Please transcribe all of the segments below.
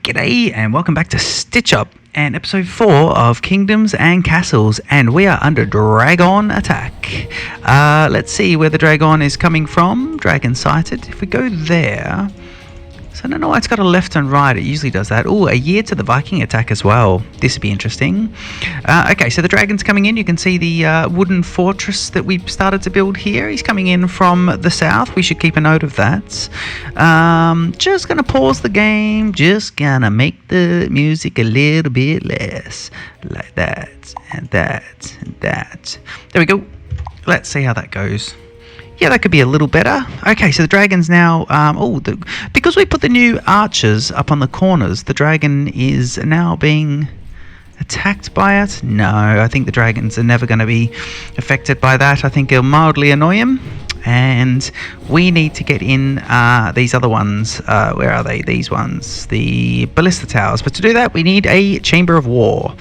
G'day and welcome back to Stitch Up and episode 4 of Kingdoms and Castles, and we are under dragon attack. Let's see where the dragon is coming from. Dragon sighted. If we go there, so I don't know why it's got a left and right. It usually does that. Oh, a year to the Viking attack as well. This would be interesting. Okay, so the dragon's coming in. You can see the wooden fortress that we've started to build here. He's coming in from the south. We should keep a note of that. Just going to pause the game. Just going to make the music a little bit less. Like that, and that, and that. There we go. Let's see how that goes. Yeah, that could be a little better. Okay, so the dragon's now... because we put the new archers up on the corners, the dragon is now being attacked by it. No, I think the dragons are never going to be affected by that. I think it'll mildly annoy him. And we need to get in these other ones. Where are they? These ones. The ballista towers. But to do that, we need a chamber of war.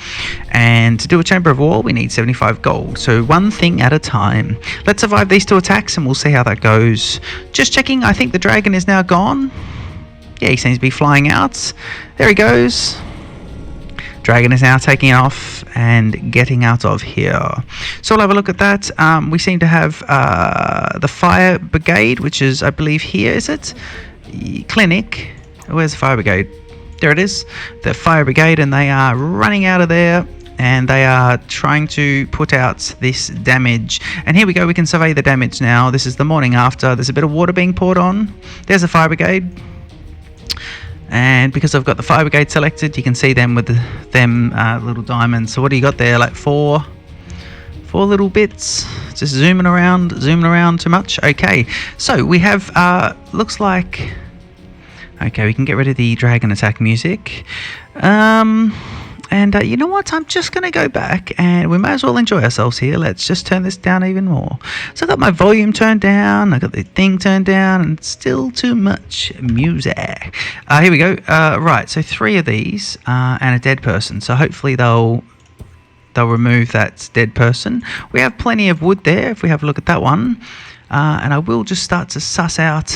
And to do a chamber of war, we need 75 gold. So one thing at a time. Let's survive these two attacks and we'll see how that goes. Just checking. I think the dragon is now gone. Yeah, he seems to be flying out. There he goes. Dragon is now taking off and getting out of here. So we'll have a look at that. We seem to have the fire brigade, which is, I believe, here, is it? Clinic. Where's the fire brigade? There it is. The fire brigade, and they are running out of there. And they are trying to put out this damage. And here we go. We can survey the damage now. This is the morning after. There's a bit of water being poured on. There's the fire brigade. And because I've got the fire brigade selected, you can see them with them little diamonds. So what do you got there? Like four little bits. Just zooming around too much. Okay, so we have looks like, okay, we can get rid of the dragon attack music. And you know what? I'm just going to go back and we may as well enjoy ourselves here. Let's just turn this down even more. So I got my volume turned down. I got the thing turned down and still too much music. Here we go. Right, so 3 of these and a dead person. So hopefully they'll remove that dead person. We have plenty of wood there if we have a look at that one. And I will just start to suss out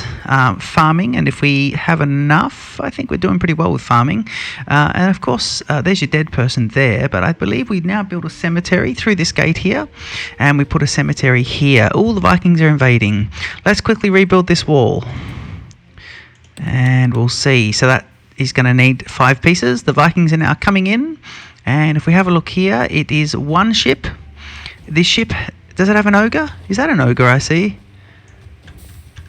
farming, and if we have enough, I think we're doing pretty well with farming. And of course, there's your dead person there, but I believe we now build a cemetery through this gate here, and we put a cemetery here. All the Vikings are invading. Let's quickly rebuild this wall, and we'll see. So that is going to need 5 pieces. The Vikings are now coming in, and if we have a look here, it is 1 ship. This ship... Does it have an ogre? Is that an ogre I see?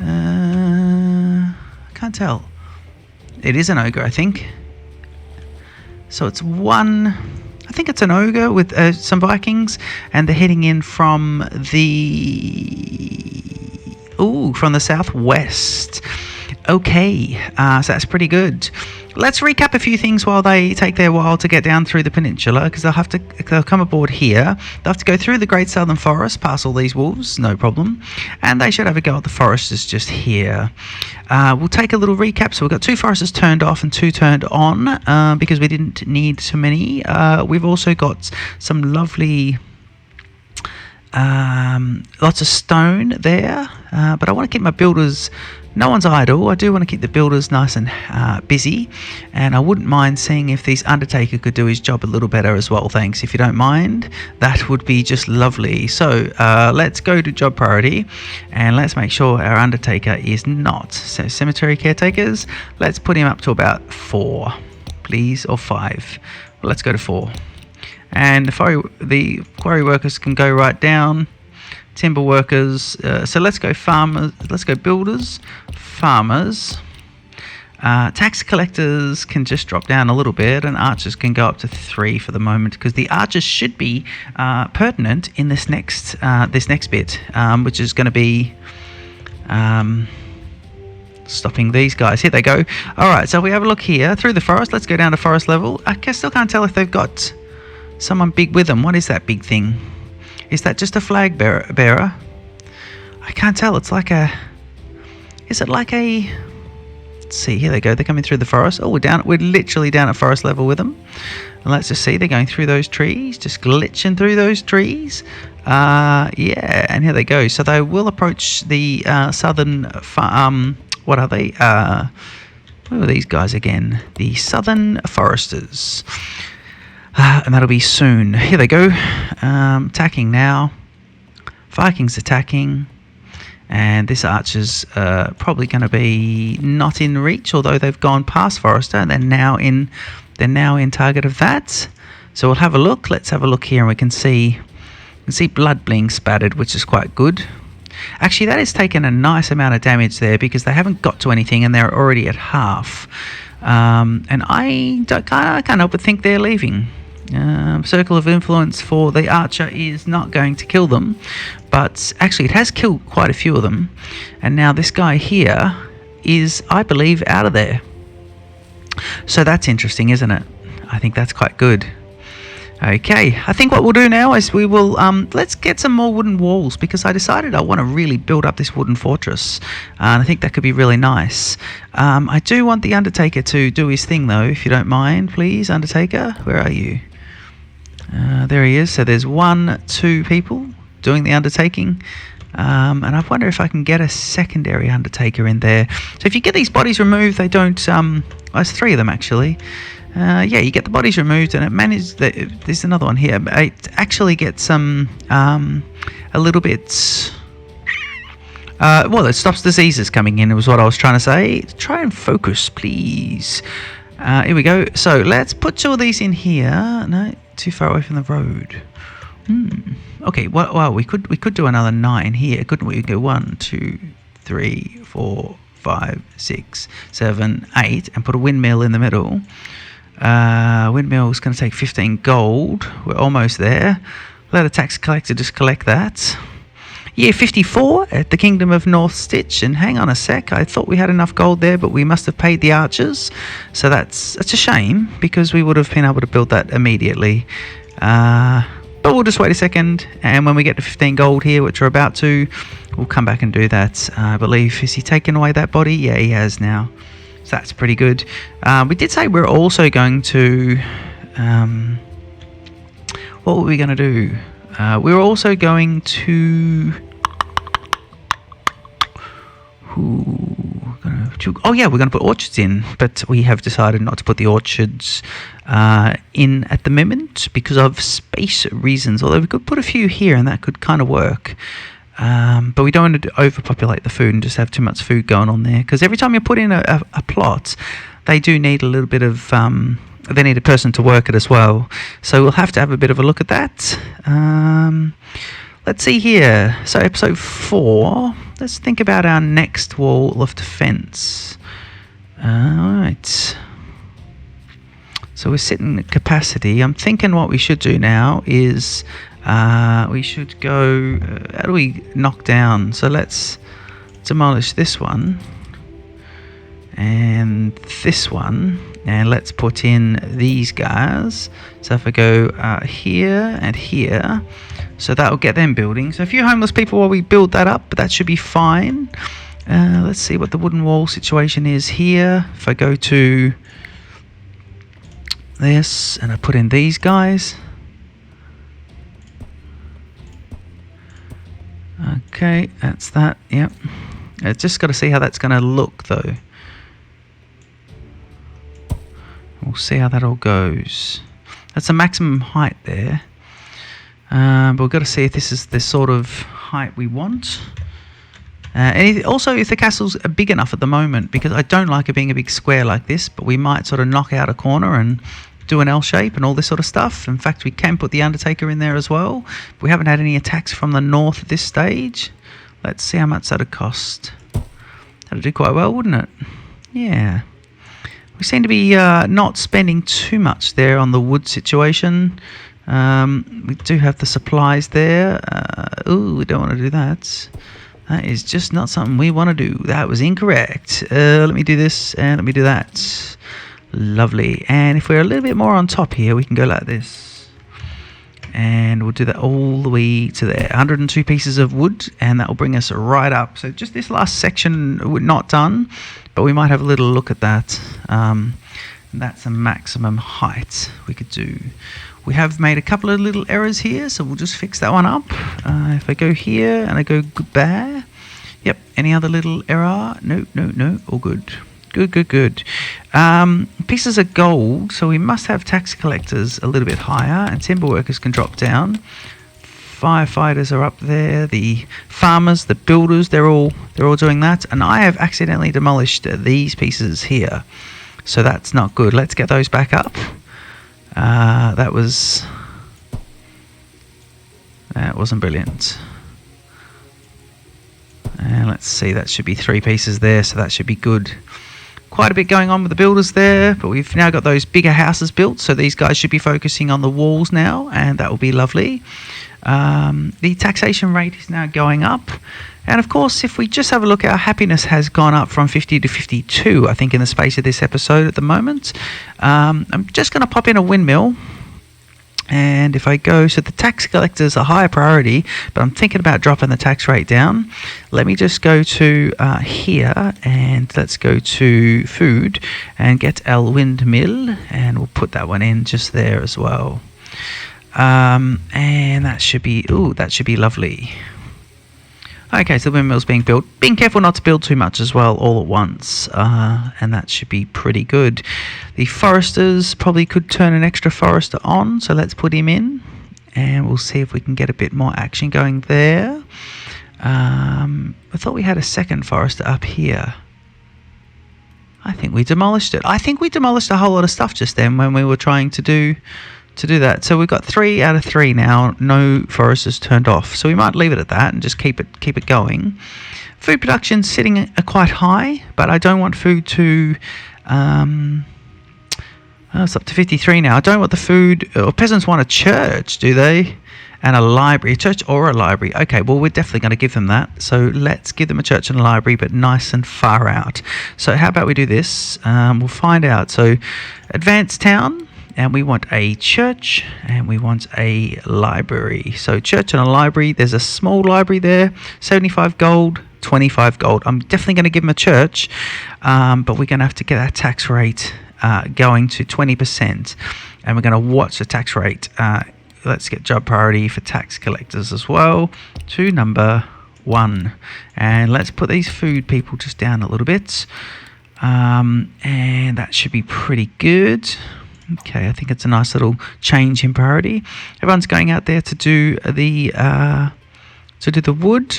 I can't tell. It is an ogre, I think. So it's 1... I think it's an ogre with some Vikings. And they're heading in from the... Ooh, from the southwest. Okay, so that's pretty good. Let's recap a few things while they take their while to get down through the peninsula, because they'll come aboard here. They'll have to go through the Great Southern Forest, past all these wolves, no problem. And they should have a go at the foresters just here. We'll take a little recap. So we've got 2 foresters turned off and 2 turned on, because we didn't need so many. We've also got some lovely... lots of stone there, but I want to keep my builders... No one's idle. I do want to keep the builders nice and busy, and I wouldn't mind seeing if this Undertaker could do his job a little better as well, thanks, if you don't mind. That would be just lovely. So let's go to job priority, and let's make sure our Undertaker is not. So cemetery caretakers, let's put him up to about 4, please, or 5. Well, let's go to 4. And the quarry workers can go right down. Timber workers. So let's go farmers. Let's go builders, farmers. Tax collectors can just drop down a little bit, and archers can go up to 3 for the moment, because the archers should be pertinent in this next bit, which is going to be stopping these guys. Here they go. All right. So we have a look here through the forest. Let's go down to forest level. I still can't tell if they've got someone big with them. What is that big thing? Is that just a flag bearer? I can't tell. It's like a... Is it like a... Let's see. Here they go. They're coming through the forest. Oh, we're literally down at forest level with them. And let's just see. They're going through those trees. Just glitching through those trees. Yeah. And here they go. So they will approach the southern... what are they? Who are these guys again? The Southern Foresters. And that'll be soon. Here they go. Attacking now. Vikings attacking. And this archer's probably going to be not in reach, although they've gone past Forester and they're now in target of that. So we'll have a look. Let's have a look here, and we can see blood being spattered, which is quite good. Actually, that has taken a nice amount of damage there because they haven't got to anything and they're already at half. And I can't help but think they're leaving. Circle of influence for the archer is not going to kill them, but actually it has killed quite a few of them, and now this guy here is, I believe, out of there. So that's interesting, isn't it? I think that's quite good. Okay, I think what we'll do now is we will let's get some more wooden walls, because I decided I want to really build up this wooden fortress, and I think that could be really nice. I do want the Undertaker to do his thing though, if you don't mind, please. Undertaker, where are you? There he is. So there's 2 people doing the undertaking, and I wonder if I can get a secondary undertaker in there. So if you get these bodies removed, they don't there's 3 of them actually. Yeah, you get the bodies removed, and it manages. There's another one here. It actually gets a little bit. Well, it stops diseases coming in. Was what I was trying to say. Try and focus, please. Here we go. So let's put 2 of these in here. No, too far away from the road. Okay. Well, we could do another 9 here, couldn't we? We go 1, 2, 3, 4, 5, 6, 7, 8, and put a windmill in the middle. Windmill is going to take 15 gold. We're almost there. Let a tax collector just collect that. Year 54 at the Kingdom of North Stitch. And hang on a sec, I thought we had enough gold there, but we must have paid the archers. So that's a shame, because we would have been able to build that immediately. But we'll just wait a second, and when we get to 15 gold here, which we're about to, we'll come back and do that. I believe, is he taken away that body? Yeah, he has now. So that's pretty good. We did say we're also going to... what were we going to do? We were also going to... Oh yeah, we're going to put orchards in, but we have decided not to put the orchards in at the moment because of space reasons. Although we could put a few here, and that could kind of work. But we don't want to overpopulate the food and just have too much food going on there. Because every time you put in a plot, they do need a little bit of... they need a person to work it as well. So we'll have to have a bit of a look at that. Let's see here. So episode 4. Let's think about our next wall of defense. Alright. So we're sitting at capacity. I'm thinking what we should do now is we should go... how do we knock down? So let's demolish this one. And this one. And let's put in these guys. So if I go here and here... So that will get them building. So a few homeless people while we build that up, but that should be fine. Let's see what the wooden wall situation is here. If I go to this and I put in these guys. Okay, that's that. Yep. I just got to see how that's going to look though. We'll see how that all goes. That's the maximum height there. But we've got to see if this is the sort of height we want. And also if the castle's big enough at the moment, because I don't like it being a big square like this, but we might sort of knock out a corner and do an L shape and all this sort of stuff. In fact, we can put the Undertaker in there as well. But we haven't had any attacks from the north at this stage. Let's see how much that'd cost. That'd do quite well, wouldn't it? Yeah. We seem to be not spending too much there on the wood situation. We do have the supplies there. Ooh, we don't want to do that. That is just not something we want to do. That was incorrect. Let me do this and let me do that. Lovely. And if we're a little bit more on top here, we can go like this. And we'll do that all the way to there. 102 pieces of wood, and that will bring us right up. So just this last section we're not done, but we might have a little look at that. That's a maximum height we could do. We have made a couple of little errors here, so we'll just fix that one up. If I go here and I go goodbye. Yep, any other little error? No, all good. Good, good, good. Pieces of gold, so we must have tax collectors a little bit higher, and timber workers can drop down. Firefighters are up there. The farmers, the builders, they're all doing that. And I have accidentally demolished these pieces here, so that's not good. Let's get those back up. That wasn't brilliant. And let's see, that should be 3 pieces there, so that should be good. Quite a bit going on with the builders there, but we've now got those bigger houses built, so these guys should be focusing on the walls now, and that will be lovely. The taxation rate is now going up, and of course, if we just have a look, our happiness has gone up from 50 to 52, I think, in the space of this episode at the moment. I'm just going to pop in a windmill. And if I go, so the tax collectors are higher priority, but I'm thinking about dropping the tax rate down. Let me just go to here, and let's go to food and get our windmill, and we'll put that one in just there as well. And that should be, that should be lovely. Okay, so the windmill's being built. Being careful not to build too much as well all at once, and that should be pretty good. The foresters probably could turn an extra forester on, so let's put him in, and we'll see if we can get a bit more action going there. I thought we had a second forester up here. I think we demolished it. I think we demolished a whole lot of stuff just then when we were trying to do that. So we've got 3 out of 3 now. No foresters turned off, so we might leave it at that and just keep it going. Food production sitting quite high, but I don't want food to it's up to 53 now. I don't want the food, or peasants want a church, do they? And a library, a church or a library. Okay, well, we're definitely going to give them that. So let's give them a church and a library, but nice and far out. So how about we do this? We'll find out. So advanced town, and we want a church, and we want a library. So church and a library. There's a small library there, 75 gold, 25 gold. I'm definitely going to give them a church, but we're going to have to get our tax rate going to 20%, and we're going to watch the tax rate. Let's get job priority for tax collectors as well to number 1, and let's put these food people just down a little bit, and that should be pretty good. Okay, I think it's a nice little change in priority. Everyone's going out there to do the wood,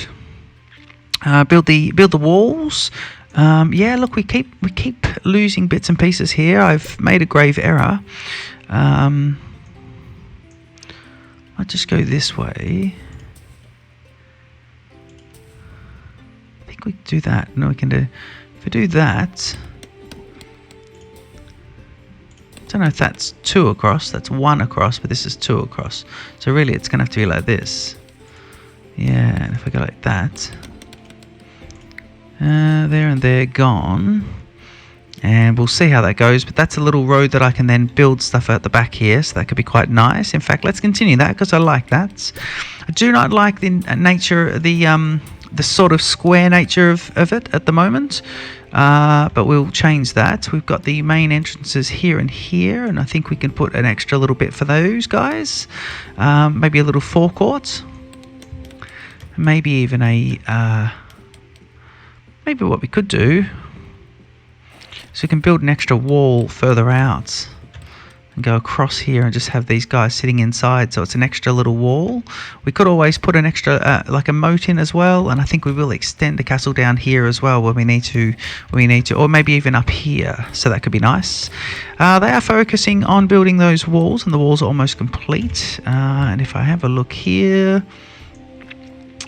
build the walls. Yeah, look, we keep losing bits and pieces here. I've made a grave error. I'll just go this way. I think we can do that. No, we can do. If we do that, I don't know if that's 2 across. That's 1 across, but this is 2 across. So really, it's going to have to be like this. Yeah, and if I go like that. There and there gone, and we'll see how that goes, but that's a little road that I can then build stuff at the back here, so that could be quite nice. In fact, let's continue that because I like that. I do not like the nature, the sort of square nature of it at the moment, but we'll change that. We've got the main entrances here and here, and I think we can put an extra little bit for those guys. Maybe a little forecourt, maybe even a maybe what we could do is we can build an extra wall further out and go across here and just have these guys sitting inside, so it's an extra little wall. We could always put an extra like a moat in as well, and I think we will extend the castle down here as well when we need to, or maybe even up here, so that could be nice. They are focusing on building those walls, and the walls are almost complete. And if I have a look here,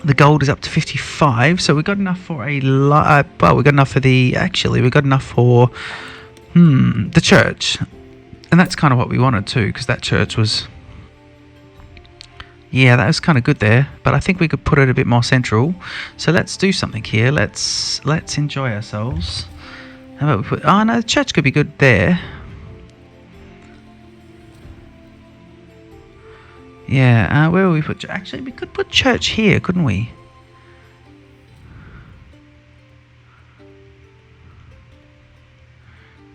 the gold is up to 55, so we've got enough for we've got enough for the church, and that's kind of what we wanted too, because that church was, yeah, that was kind of good there, but I think we could put it a bit more central. So let's do something here. Let's enjoy ourselves. How about we put? Oh no, the church could be good there. Yeah, where will we put? Actually, we could put church here, couldn't we?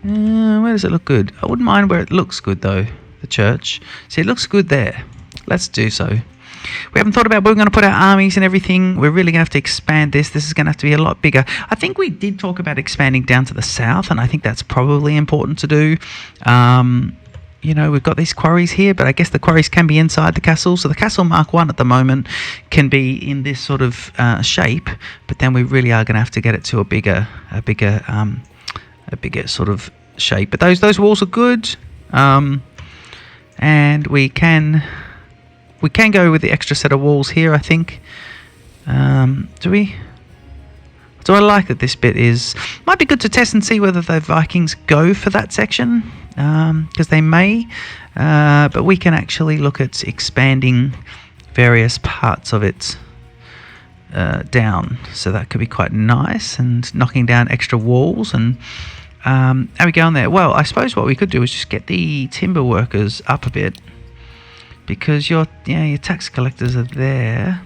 Where does it look good? I wouldn't mind where it looks good though. The church. See, it looks good there. Let's do so. We haven't thought about where we're going to put our armies and everything. We're really going to have to expand this. This is going to have to be a lot bigger. I think we did talk about expanding down to the south, and I think that's probably important to do. You know, we've got these quarries here, but I guess the quarries can be inside the castle. So the castle Mark 1 at the moment can be in this sort of shape, but then we really are going to have to get it to a bigger sort of shape. But those walls are good, and we can go with the extra set of walls here, I think. Do we? So I like that this bit might be good to test and see whether the Vikings go for that section, because they may, but we can actually look at expanding various parts of it down, so that could be quite nice, and knocking down extra walls. And how are we going there? Well, I suppose what we could do is just get the timber workers up a bit, because your tax collectors are there.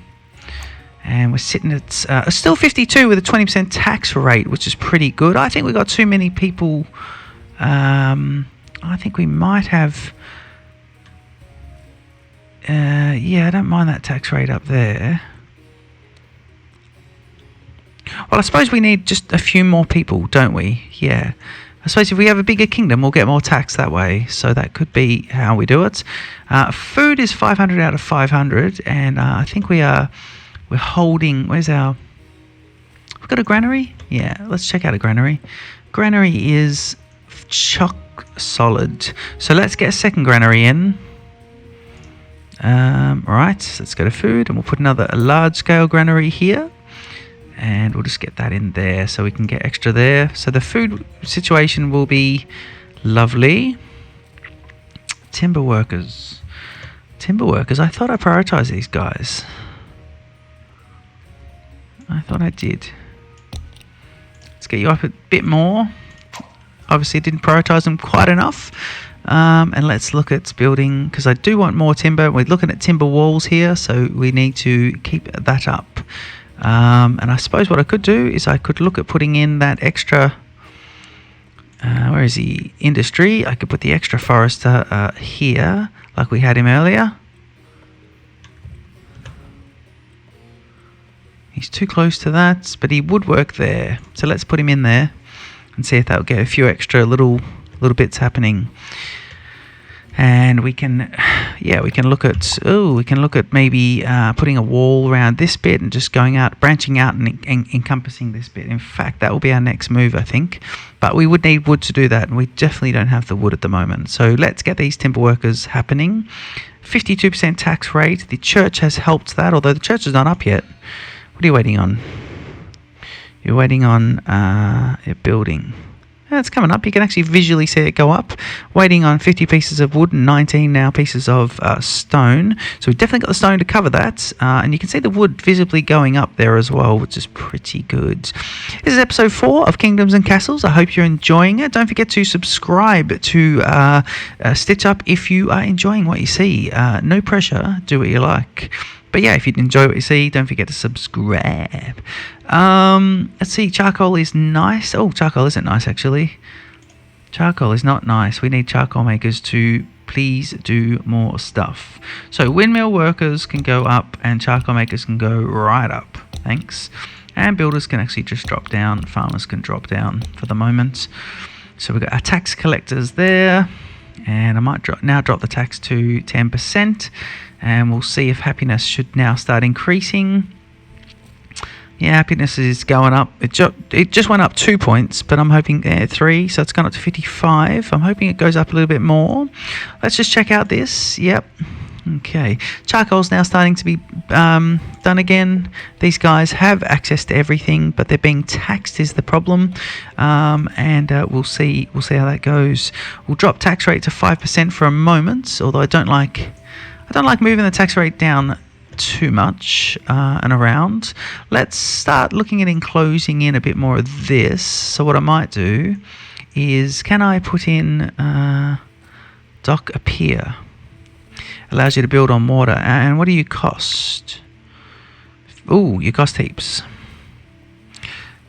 And we're sitting at still 52 with a 20% tax rate, which is pretty good. I think we've got too many people. I think we might have... I don't mind that tax rate up there. Well, I suppose we need just a few more people, don't we? Yeah. I suppose if we have a bigger kingdom, we'll get more tax that way. So that could be how we do it. Food is 500 out of 500. And I think we're holding... We've got a granary? Yeah, let's check out a granary. Granary is chock solid. So let's get a second granary in. Right, let's go to food, and we'll put a large scale granary here. And we'll just get that in there so we can get extra there. So the food situation will be lovely. Timber workers. I thought I prioritised these guys. I thought I did. Let's get you up a bit more. Obviously didn't prioritise them quite enough. And let's look at building, because I do want more timber. We're looking at timber walls here, so we need to keep that up. And I suppose what I could do is I could look at putting in that extra... where is the industry? I could put the extra forester here, like we had him earlier. He's too close to that, but he would work there. So let's put him in there and see if that'll get a few extra little bits happening. And we can look at maybe putting a wall around this bit and just branching out and encompassing this bit. In fact, that will be our next move, I think. But we would need wood to do that, and we definitely don't have the wood at the moment. So let's get these timber workers happening. 52% tax rate. The church has helped that, although the church is not up yet. What are you waiting on? You're waiting on a building. It's coming up. You can actually visually see it go up. Waiting on 50 pieces of wood and 19 now pieces of stone. So we've definitely got the stone to cover that. And you can see the wood visibly going up there as well, which is pretty good. This is episode 4 of Kingdoms and Castles. I hope you're enjoying it. Don't forget to subscribe to Stitch Up if you are enjoying what you see. No pressure. Do what you like. But yeah, if you enjoy what you see, don't forget to subscribe. Let's see, charcoal is nice. Oh, charcoal isn't nice, actually. Charcoal is not nice. We need charcoal makers to please do more stuff. So windmill workers can go up and charcoal makers can go right up. Thanks. And builders can actually just drop down. Farmers can drop down for the moment. So we've got our tax collectors there. And I might drop the tax to 10%. And we'll see if happiness should now start increasing. Yeah, happiness is going up. It just went up 2 points, but I'm hoping 3, so it's gone up to 55. I'm hoping it goes up a little bit more. Let's just check out this. Yep. Okay. Charcoal's now starting to be done again. These guys have access to everything, but they're being taxed is the problem. And we'll see how that goes. We'll drop tax rate to 5% for a moment, although I don't like moving the tax rate down too much and around. Let's start looking at enclosing in a bit more of this. So what I might do is, can I put in dock appear? Allows you to build on water. And what do you cost? Ooh, you cost heaps.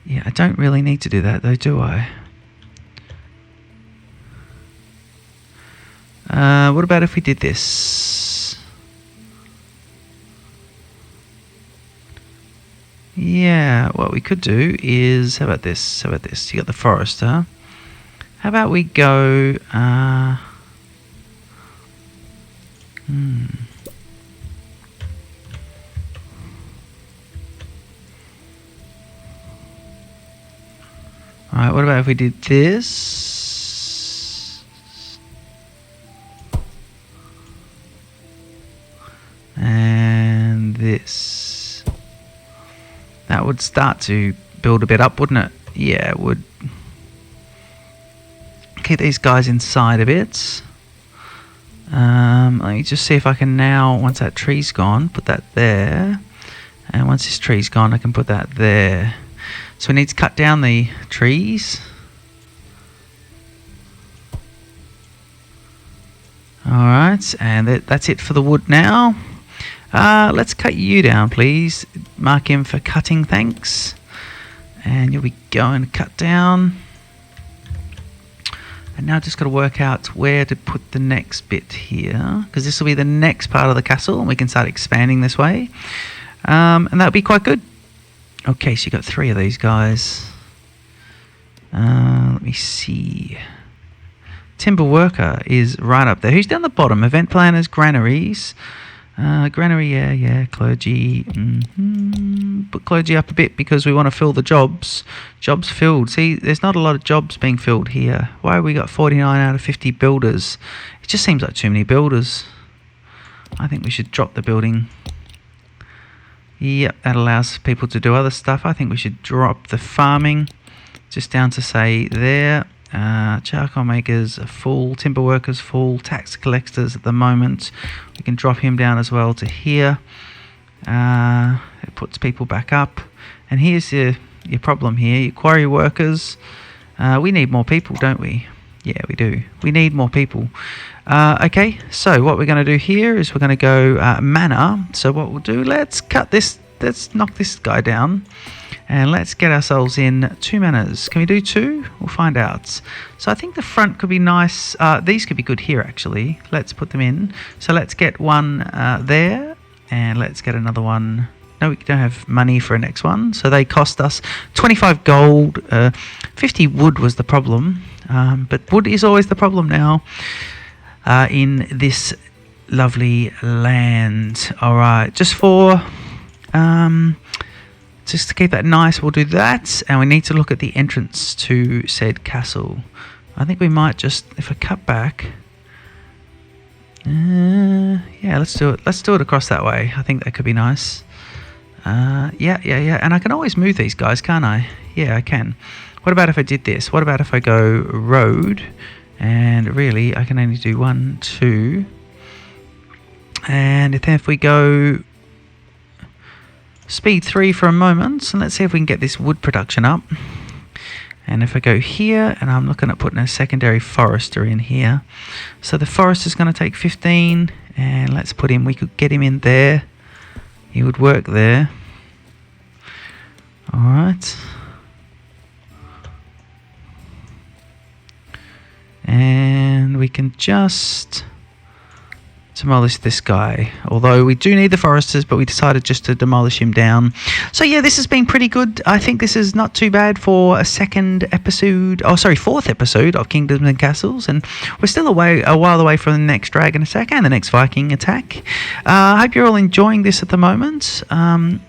Yeah, I don't really need to do that though, do I? What about if we did this? Yeah, what we could do is, how about this? How about this? You got the forester. How about we go, Alright, what about if we did this? And this. That would start to build a bit up, wouldn't it? Yeah, it would. Keep these guys inside a bit. Let me just see if I can now, once that tree's gone, put that there. And once this tree's gone, I can put that there. So we need to cut down the trees. Alright, and that's it for the wood now. Let's cut you down, please. Mark him for cutting, thanks. And you'll be going to cut down. And now I've just got to work out where to put the next bit here, because this will be the next part of the castle, and we can start expanding this way. And that'll be quite good. Okay, so you got 3 of these guys. Let me see. Timber worker is right up there. Who's down the bottom? Event planners, granaries. Granary, yeah, clergy. Put clergy up a bit because we want to fill the jobs. Jobs filled. See, there's not a lot of jobs being filled here. Why have we got 49 out of 50 builders? It just seems like too many builders. I think we should drop the building. Yep, that allows people to do other stuff. I think we should drop the farming just down to say there. Charcoal makers are full, timber workers full, tax collectors at the moment. We can drop him down as well to here. It puts people back up. And here's your problem here, your quarry workers. We need more people, don't we? Yeah, we do. We need more people. Okay, so what we're going to do here is we're going to go manor. So what we'll do, let's cut this, let's knock this guy down. And let's get ourselves in 2 manors. Can we do 2? We'll find out. So I think the front could be nice. These could be good here, actually. Let's put them in. So let's get one there. And let's get another one. No, we don't have money for a next one. So they cost us 25 gold. 50 wood was the problem. But wood is always the problem now in this lovely land. All right, just for... just to keep that nice, we'll do that. And we need to look at the entrance to said castle. I think we might just, if I cut back... yeah, let's do it. Let's do it across that way. I think that could be nice. Yeah. And I can always move these guys, can't I? Yeah, I can. What about if I did this? What about if I go road? And really, I can only do 1, 2. And then if we go... speed 3 for a moment, and let's see if we can get this wood production up. And if I go here, and I'm looking at putting a secondary forester in here. So the forester is going to take 15, and let's put him, we could get him in there. He would work there. Alright. And we can just... demolish this guy, although we do need the foresters, but we decided just to demolish him down. So yeah, this has been pretty good. I think this is not too bad for a fourth episode of Kingdoms and Castles, and we're still a while away from the next dragon attack and the next Viking attack. I hope you're all enjoying this at the moment.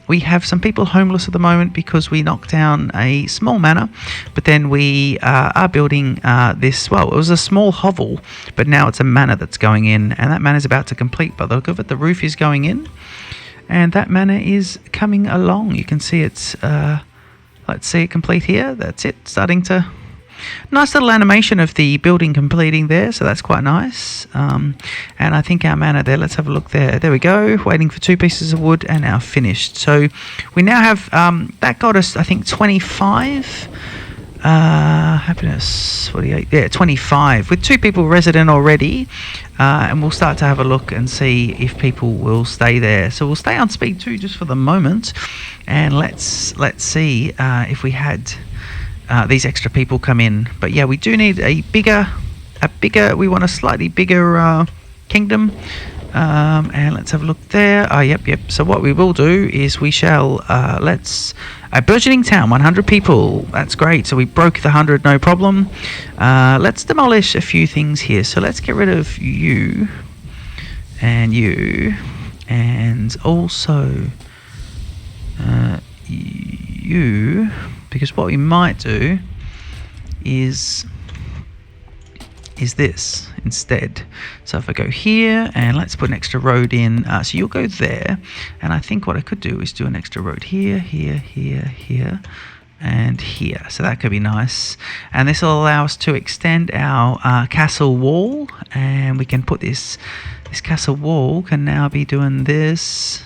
We have some people homeless at the moment because we knocked down a small manor, but then we are building this, well, it was a small hovel, but now it's a manor that's going in, and that manor is about to complete. By the look of it, the roof is going in, and that manor is coming along. You can see it's, let's see it complete here. That's it, starting to... nice little animation of the building completing there, so that's quite nice. And I think our manor there, let's have a look there. There we go, waiting for 2 pieces of wood, and now finished. So we now have, that got us, I think, 25. Happiness 48, yeah, 25 with 2 people resident already, and we'll start to have a look and see if people will stay there. So we'll stay on speed 2 just for the moment, and let's see if we had these extra people come in. But yeah, we do need a bigger we want a slightly bigger kingdom. And let's have a look there. Oh, yep. So what we will do is we shall, a burgeoning town, 100 people. That's great. So we broke the 100, no problem. Let's demolish a few things here. So let's get rid of you. And also you, because what we might do is this instead. So if I go here and let's put an extra road in, so you'll go there, and I think what I could do is do an extra road here, and here. So that could be nice, and this will allow us to extend our castle wall, and we can put this castle wall can now be doing this,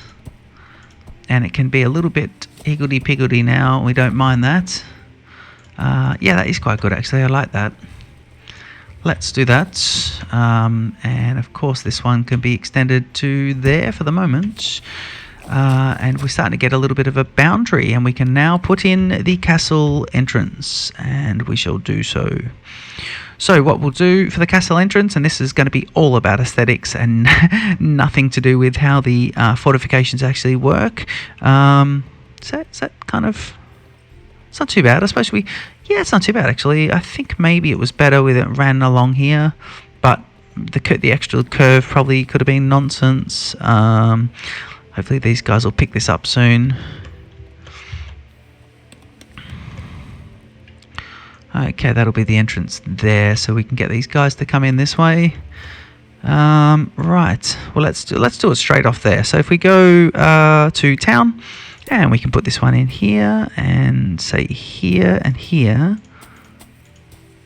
and it can be a little bit higgledy-piggledy now. We don't mind that. Yeah, that is quite good actually. I like that. Let's do that, and of course this one can be extended to there for the moment, and we're starting to get a little bit of a boundary, and we can now put in the castle entrance, and we shall do so. So what we'll do for the castle entrance, and this is going to be all about aesthetics and nothing to do with how the fortifications actually work. Is that kind of... It's not too bad. I suppose yeah, it's not too bad actually. I think maybe it was better with it ran along here, but the extra curve probably could have been nonsense. Hopefully these guys will pick this up soon. Okay, that'll be the entrance there, so we can get these guys to come in this way. Right. Well, let's do it straight off there. So if we go to town. And we can put this one in here, and say here and here.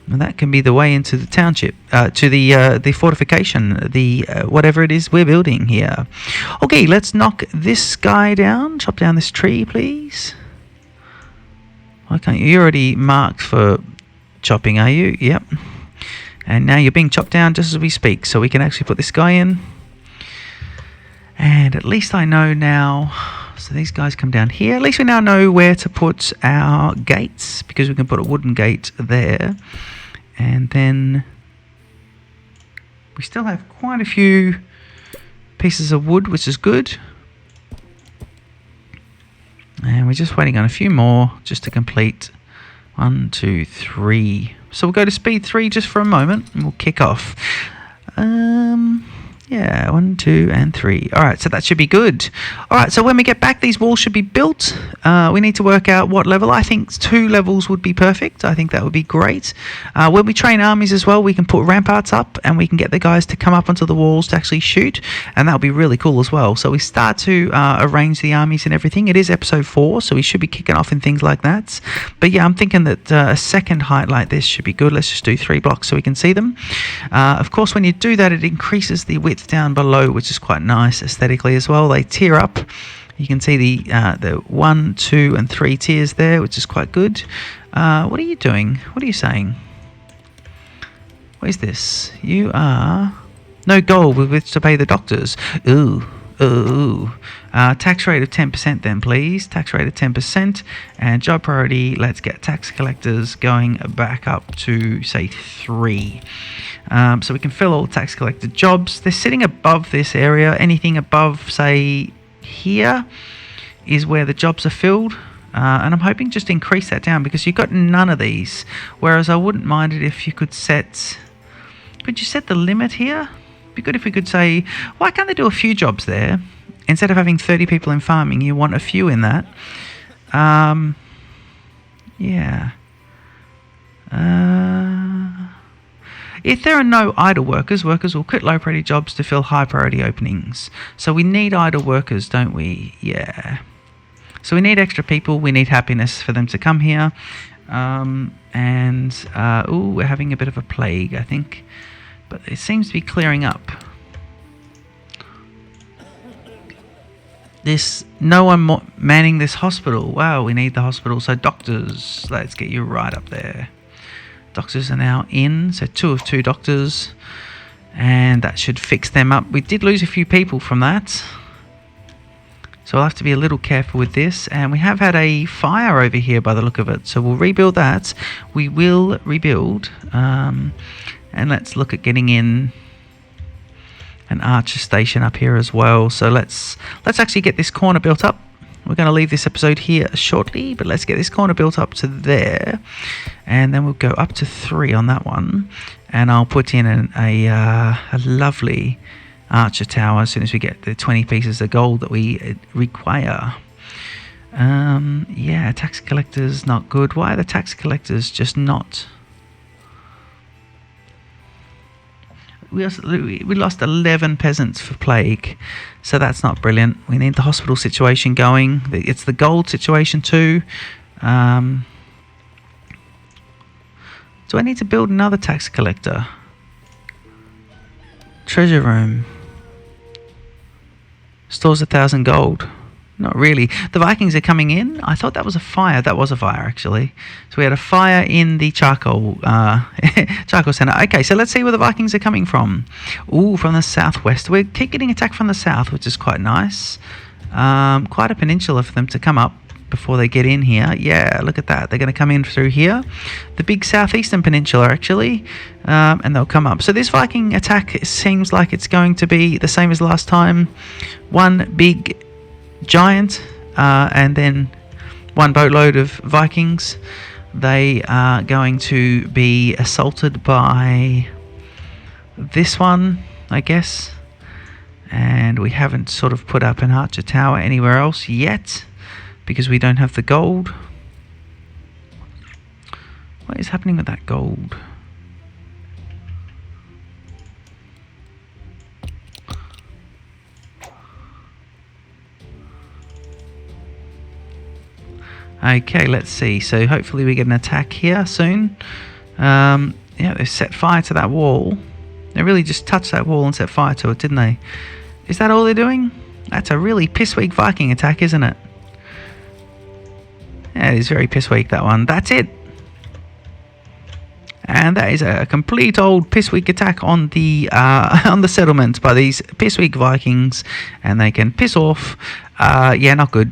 And that can be the way into the township, to the fortification, whatever it is we're building here. Okay, let's knock this guy down. Chop down this tree, please. Why can't you? You're already marked for chopping, are you? Yep. And now you're being chopped down just as we speak, so we can actually put this guy in. And at least I know now... So these guys come down here. At least we now know where to put our gates, because we can put a wooden gate there. And then we still have quite a few pieces of wood, which is good. And we're just waiting on a few more just to complete 1, 2, 3. So we'll go to speed 3 just for a moment and we'll kick off. Yeah, 1, 2, and 3. Alright, so that should be good. Alright, so when we get back, these walls should be built. We need to work out what level. I think 2 levels would be perfect. I think that would be great. When we train armies as well, we can put ramparts up, and we can get the guys to come up onto the walls to actually shoot, and that would be really cool as well. So we start to arrange the armies and everything. It is episode 4, so we should be kicking off in things like that. But yeah, I'm thinking that a second height like this should be good. Let's just do 3 blocks so we can see them. Of course, when you do that, it increases the width down below, which is quite nice aesthetically as well. They tier up. You can see the 1, 2, and 3 tiers there, which is quite good. What are you doing? What are you saying? What is this? You are no gold with which to pay the doctors. Ooh. Tax rate of 10% then, please. Tax rate of 10%. And job priority, let's get tax collectors going back up to, say, 3. So we can fill all tax collector jobs. They're sitting above this area. Anything above, say, here is where the jobs are filled. And I'm hoping just increase that down, because you've got none of these. Whereas I wouldn't mind it if you could set... Could you set the limit here? Be good if we could say, why can't they do a few jobs there? Instead of having 30 people in farming, you want a few in that. Yeah. If there are no idle workers, workers will quit low priority jobs to fill high priority openings. So we need idle workers, don't we? Yeah. So we need extra people. We need happiness for them to come here. Ooh, we're having a bit of a plague, I think. But it seems to be clearing up. No one manning this hospital. Wow, we need the hospital. So doctors, let's get you right up there. Doctors are now in, so 2 of 2 doctors, and that should fix them up. We did lose a few people from that, so I'll have to be a little careful with this. And we have had a fire over here by the look of it, so we'll rebuild that. We will rebuild, and let's look at getting in an archer station up here as well. So let's actually get this corner built up. We're going to leave this episode here shortly, but let's get this corner built up to there, and then we'll go up to 3 on that one, and I'll put in a lovely archer tower as soon as we get the 20 pieces of gold that we require. Yeah, tax collectors not good. Why are the tax collectors just not? We lost 11 peasants for plague, so that's not brilliant. We need the hospital situation going. It's the gold situation too. Do I need to build another tax collector? Treasure room. Stores 1,000 gold. Not really. The Vikings are coming in. I thought that was a fire. That was a fire, actually. So we had a fire in the charcoal center. Okay, so let's see where the Vikings are coming from. Ooh, from the southwest. We keep getting attacked from the south, which is quite nice. Quite a peninsula for them to come up before they get in here. Yeah, look at that. They're going to come in through here. The big southeastern peninsula, actually. And they'll come up. So this Viking attack seems like it's going to be the same as last time. One big giant and then one boatload of Vikings. They are going to be assaulted by this one, I guess, and we haven't sort of put up an archer tower anywhere else yet because we don't have the gold. What is happening with that gold? Okay, let's see. So hopefully we get an attack here soon. Yeah, they set fire to that wall. They really just touched that wall and set fire to it, didn't they? Is that all they're doing? That's a really piss-weak Viking attack, isn't it? Yeah, it is very piss-weak, that one. That's it. And that is a complete old piss-weak attack on the settlement by these piss-weak Vikings. And they can piss off. Yeah, not good.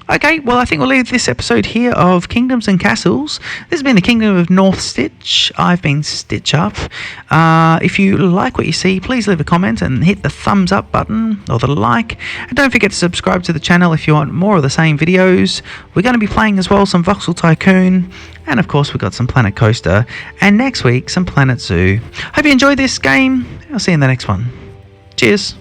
Okay, well, I think we'll leave this episode here of Kingdoms and Castles. This has been the Kingdom of North Stitch. I've been Stitch Up. If you like what you see, please leave a comment and hit the thumbs up button or the like. And don't forget to subscribe to the channel if you want more of the same videos. We're going to be playing as well some Voxel Tycoon. And of course, we've got some Planet Coaster. And next week, some Planet Zoo. Hope you enjoyed this game. I'll see you in the next one. Cheers.